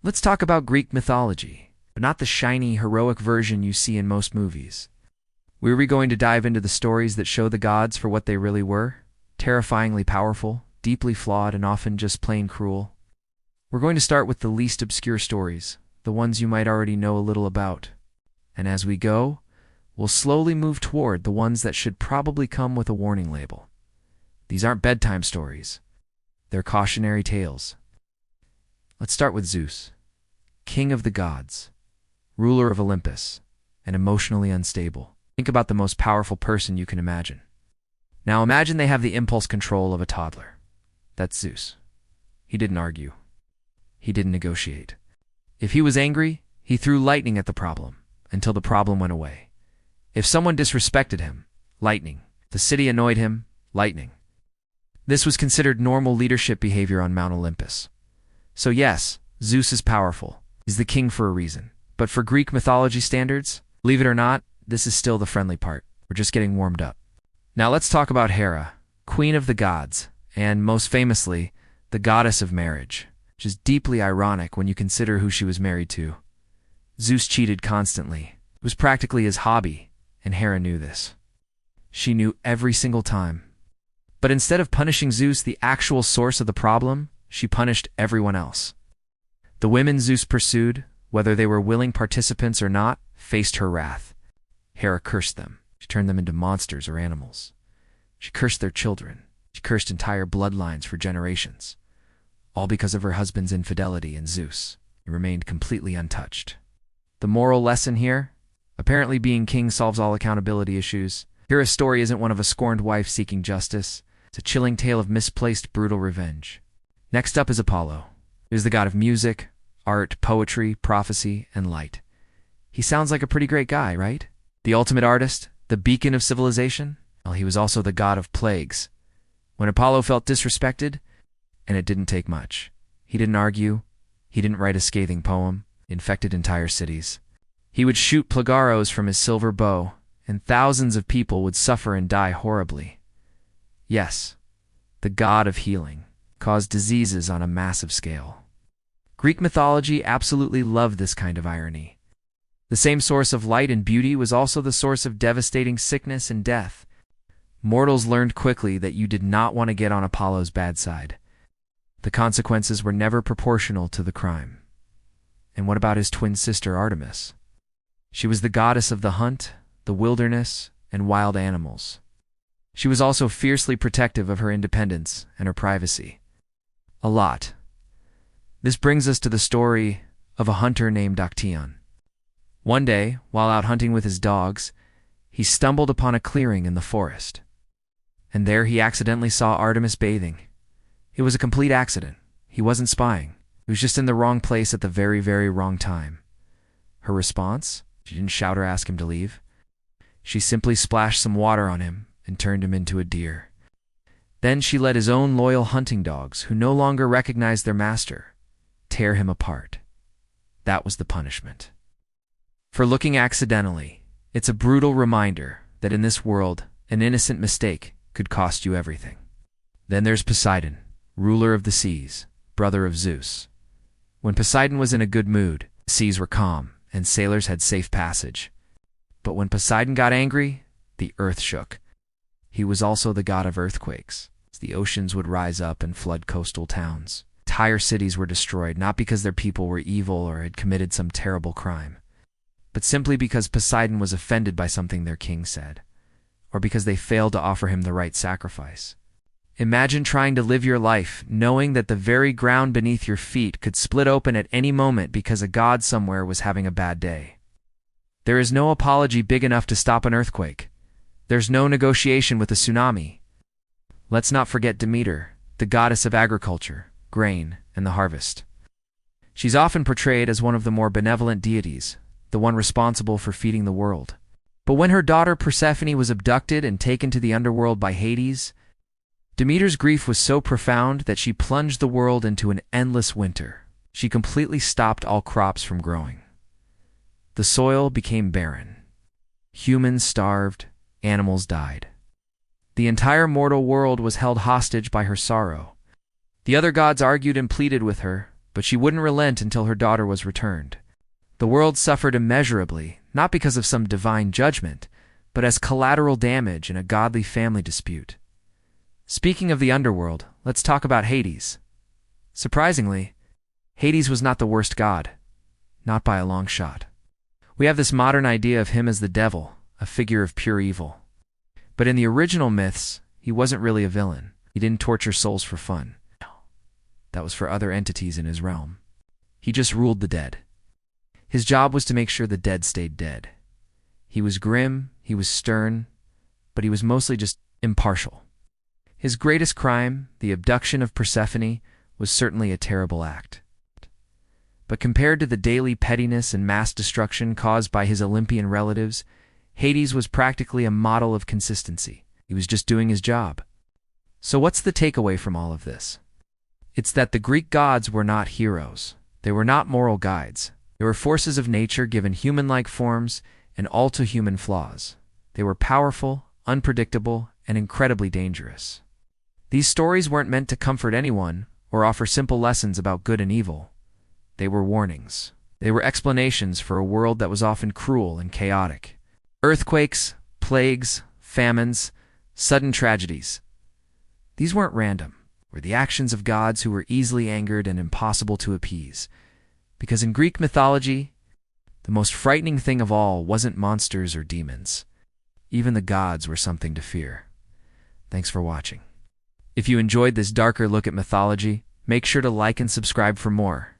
Let's talk about Greek mythology, but not the shiny, heroic version you see in most movies. We're going to dive into the stories that show the gods for what they really were: terrifyingly powerful, deeply flawed, and often just plain cruel. We're going to start with the least obscure stories, the ones you might already know a little about. And as we go, we'll slowly move toward the ones that should probably come with a warning label. These aren't bedtime stories. They're cautionary tales. Let's start with Zeus, king of the gods, ruler of Olympus, and emotionally unstable. Think about the most powerful person you can imagine. Now imagine they have the impulse control of a toddler. That's Zeus. He didn't argue. He didn't negotiate. If he was angry, he threw lightning at the problem until the problem went away. If someone disrespected him, lightning. The city annoyed him, lightning. This was considered normal leadership behavior on Mount Olympus. So yes, Zeus is powerful. He's the king for a reason. But for Greek mythology standards, believe it or not, this is still the friendly part. We're just getting warmed up. Now let's talk about Hera, queen of the gods, and most famously, the goddess of marriage, which is deeply ironic when you consider who she was married to. Zeus cheated constantly. It was practically his hobby, and Hera knew this. She knew every single time. But instead of punishing Zeus, the actual source of the problem, she punished everyone else. The women Zeus pursued, whether they were willing participants or not, faced her wrath. Hera cursed them. She turned them into monsters or animals. She cursed their children. She cursed entire bloodlines for generations. All because of her husband's infidelity, and Zeus. He remained completely untouched. The moral lesson here? Apparently being king solves all accountability issues. Hera's story isn't one of a scorned wife seeking justice. It's a chilling tale of misplaced, brutal revenge. Next up is Apollo. He is the god of music, art, poetry, prophecy, and light. He sounds like a pretty great guy, right? The ultimate artist, the beacon of civilization? Well, he was also the god of plagues. When Apollo felt disrespected, and it didn't take much, he didn't argue, he didn't write a scathing poem, infected entire cities. He would shoot plague arrows from his silver bow, and thousands of people would suffer and die horribly. Yes, the god of healing caused diseases on a massive scale. Greek mythology absolutely loved this kind of irony. The same source of light and beauty was also the source of devastating sickness and death. Mortals learned quickly that you did not want to get on Apollo's bad side. The consequences were never proportional to the crime. And what about his twin sister Artemis? She was the goddess of the hunt, the wilderness, and wild animals. She was also fiercely protective of her independence and her privacy. A lot. This brings us to the story of a hunter named Actaeon. One day, while out hunting with his dogs, he stumbled upon a clearing in the forest. And there he accidentally saw Artemis bathing. It was a complete accident. He wasn't spying. He was just in the wrong place at the very, very wrong time. Her response? She didn't shout or ask him to leave. She simply splashed some water on him and turned him into a deer. Then she let his own loyal hunting dogs, who no longer recognized their master, tear him apart. That was the punishment. For looking accidentally, it's a brutal reminder that in this world, an innocent mistake could cost you everything. Then there's Poseidon, ruler of the seas, brother of Zeus. When Poseidon was in a good mood, the seas were calm and sailors had safe passage. But when Poseidon got angry, the earth shook. He was also the god of earthquakes. The oceans would rise up and flood coastal towns. Entire cities were destroyed, not because their people were evil or had committed some terrible crime, but simply because Poseidon was offended by something their king said, or because they failed to offer him the right sacrifice. Imagine trying to live your life knowing that the very ground beneath your feet could split open at any moment because a god somewhere was having a bad day. There is no apology big enough to stop an earthquake. There's no negotiation with a tsunami. Let's not forget Demeter, the goddess of agriculture, grain, and the harvest. She's often portrayed as one of the more benevolent deities, the one responsible for feeding the world. But when her daughter Persephone was abducted and taken to the underworld by Hades, Demeter's grief was so profound that she plunged the world into an endless winter. She completely stopped all crops from growing. The soil became barren. Humans starved, animals died. The entire mortal world was held hostage by her sorrow. The other gods argued and pleaded with her, but she wouldn't relent until her daughter was returned. The world suffered immeasurably, not because of some divine judgment, but as collateral damage in a godly family dispute. Speaking of the underworld, let's talk about Hades. Surprisingly, Hades was not the worst god, not by a long shot. We have this modern idea of him as the devil, a figure of pure evil. But in the original myths, he wasn't really a villain. He didn't torture souls for fun. That was for other entities in his realm. He just ruled the dead. His job was to make sure the dead stayed dead. He was grim, he was stern, but he was mostly just impartial. His greatest crime, the abduction of Persephone, was certainly a terrible act. But compared to the daily pettiness and mass destruction caused by his Olympian relatives, Hades was practically a model of consistency. He was just doing his job. So what's the takeaway from all of this? It's that the Greek gods were not heroes. They were not moral guides. They were forces of nature given human-like forms and all-too-human flaws. They were powerful, unpredictable, and incredibly dangerous. These stories weren't meant to comfort anyone or offer simple lessons about good and evil. They were warnings. They were explanations for a world that was often cruel and chaotic. Earthquakes, plagues, famines, sudden tragedies. These weren't random. Were the actions of gods who were easily angered and impossible to appease. Because in Greek mythology, the most frightening thing of all wasn't monsters or demons. Even the gods were something to fear. Thanks for watching. If you enjoyed this darker look at mythology, make sure to like and subscribe for more.